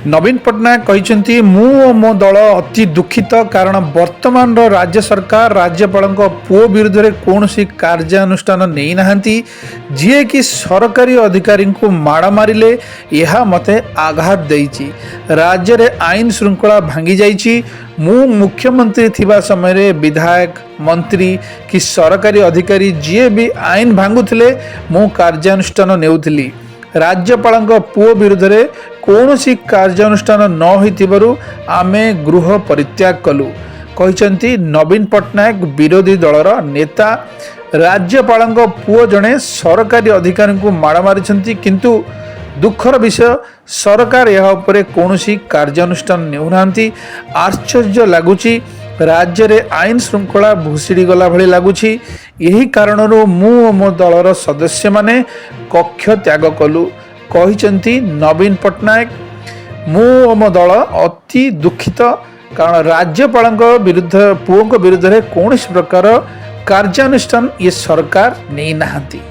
नवीन पट्टनायक कहते मु मो दल अति दुखित कारण वर्तमान राज्य सरकार राज्यपाल पुओ विरुद्ध में कौन कार्यानुष्ठान नहीं नहांती जी कि सरकारी अधिकारी को माड़ मारे यह मते आघात देइछि। राज्य रे आईन श्रृंखला भांगी जाइछि। मु मुख्यमंत्री थिबा समय विधायक मंत्री कि सरकारी अधिकारी जी भी आईन भांगुथिले मु कार्यानुष्ठान नेउथिली। राज्यपाल पुओ विरुद्ध में कौन कार्यानुष्ठान न होइथिबारु आमे गृह परित्याग कलु कहते नवीन पट्टनायक विरोधी दलर नेता। राज्यपाल पुओ जड़े सरकारी अधिकारी को माड़ मारी किंतु दुखर विषय सरकार यह उपर कौन कार्यानुष्ठान नेउना। आश्चर्य लगुच राज्य रे आईन श्रृंखला भूषिड़ी गला भली लगुच। यही कारण मु मो दलर सदस्य माने कक्ष त्याग कलु कहते नवीन पट्टनायक। मु मो दल अति दुखित कारण राज्यपाल विरुद्ध पुओं विरुद्ध में कौन प्रकार कार्यानुष्ठान ये सरकार नहीं नहांती।